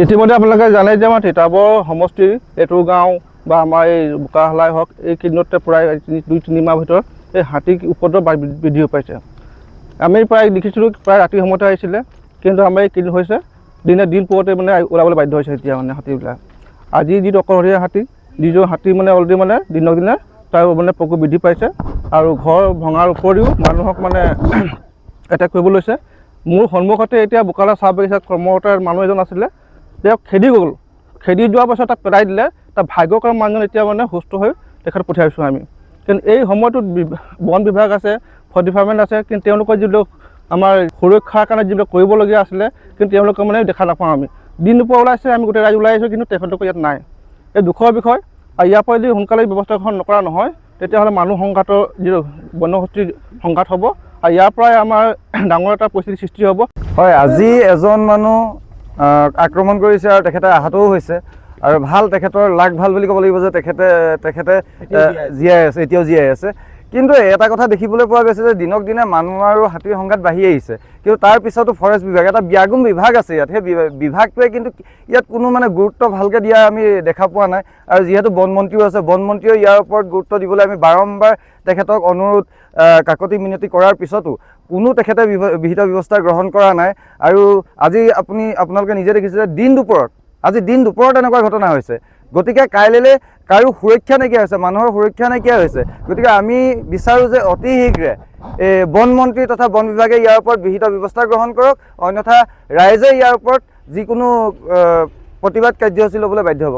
ইতিমধ্যে আপোনালোকে জানে যে আমাৰ তিতাবৰ সমষ্টিৰ এইটো গাঁও বা আমাৰ এই বোকাহালাই হওক এই কেইদিনতে প্ৰায় 2-3 মাহৰ ভিতৰত এই হাতীৰ উপদ্ৰৱ বৃদ্ধি হৈ পাইছে। আমি প্ৰায় দেখিছিলোঁ প্ৰায় ৰাতি সময়তে আহিছিলে, কিন্তু আমাৰ এই কেইদিন হৈছে দিন পোৱাতে মানে ওলাবলৈ বাধ্য হৈছে এতিয়া মানে হাতীবিলাক। আজি যিটো অকলশৰীয়া হাতী, যিটো হাতী মানে অলৰেডি মানে দিনক দিনে তাৰ মানে প্ৰকোপ বৃদ্ধি পাইছে আৰু ঘৰ ভঙাৰ উপৰিও মানুহক মানে এটেক কৰিব লৈছে। মোৰ সন্মুখতে এতিয়া বোকাহালাই চাহ বাগিচাত কৰ্মৰত মানুহ এজন আছিলে, তেওঁক খেদি গ'ল। খেদি যোৱাৰ পাছত তাক পেলাই দিলে। তাৰ ভাগ্যক্ৰম মানুহজন এতিয়া মানে সুস্থ হৈ তেখেত পঠিয়াইছোঁ আমি। কিন্তু এই সময়টোত বন বিভাগ আছে, ফৰেষ্ট ডিপাৰ্টমেণ্ট আছে, কিন্তু তেওঁলোকৰ যিবিলাক আমাৰ সুৰক্ষাৰ কাৰণে যিবিলাক কৰিবলগীয়া আছিলে, কিন্তু তেওঁলোকে মানে দেখা নাপাওঁ আমি। দিন দুপৰ ওলাইছে, আমি গোটেই ৰাইজ ওলাই আহিছোঁ, কিন্তু তেখেতলোক ইয়াত নাই। এই দুখৰ বিষয়। আৰু ইয়াৰ পৰা যদি সোনকালে ব্যৱস্থা গ্ৰহণ নকৰা নহয়, তেতিয়াহ'লে মানুহ সংঘাতৰ যিটো বন্যহস্তীৰ সংঘাত হ'ব আৰু ইয়াৰ পৰাই আমাৰ ডাঙৰ এটা পৰিস্থিতিৰ সৃষ্টি হ'ব। হয়, আজি এজন মানুহ আক্ৰমণ কৰিছে আৰু তেখেতে আহতও হৈছে আৰু ভাল তেখেতৰ লাগ ভাল বুলি ক'ব লাগিব যে তেখেতে জীয়াই আছে, এতিয়াও জীয়াই আছে। কিন্তু এটা কথা দেখিবলৈ পোৱা গৈছে যে দিনক দিনে মানুহ আৰু হাতীৰ সংঘাত বাঢ়ি আহিছে, কিন্তু তাৰ পিছতো ফৰেষ্ট বিভাগ এটা ব্যাগুম বিভাগ আছে ইয়াত, সেই বিভাগটোৱে কিন্তু ইয়াত কোনো মানে গুৰুত্ব ভালকৈ দিয়া আমি দেখা পোৱা নাই। আৰু যিহেতু বনমন্ত্ৰীও আছে, বনমন্ত্ৰীয়েও ইয়াৰ ওপৰত গুৰুত্ব দিবলৈ আমি বাৰম্বাৰ তেখেতক অনুৰোধ কাকতি মিনতি কৰাৰ পিছতো কোনো তেখেতে বিহিত ব্যৱস্থা গ্ৰহণ কৰা নাই। আৰু আজি আপোনালোকে নিজে দেখিছে যে আজি দিন দুপৰত এনেকুৱা ঘটনা হৈছে। গতিকে কাইলৈ কাৰো সুৰক্ষা নাইকিয়া হৈছে, মানুহৰ সুৰক্ষা নাইকিয়া হৈছে। গতিকে আমি বিচাৰোঁ যে অতি শীঘ্ৰে বনমন্ত্ৰী তথা বন বিভাগে ইয়াৰ ওপৰত বিহিত ব্যৱস্থা গ্ৰহণ কৰক, অন্যথা ৰাইজে ইয়াৰ ওপৰত যিকোনো প্ৰতিবাদ কাৰ্যসূচী ল'বলৈ বাধ্য হ'ব।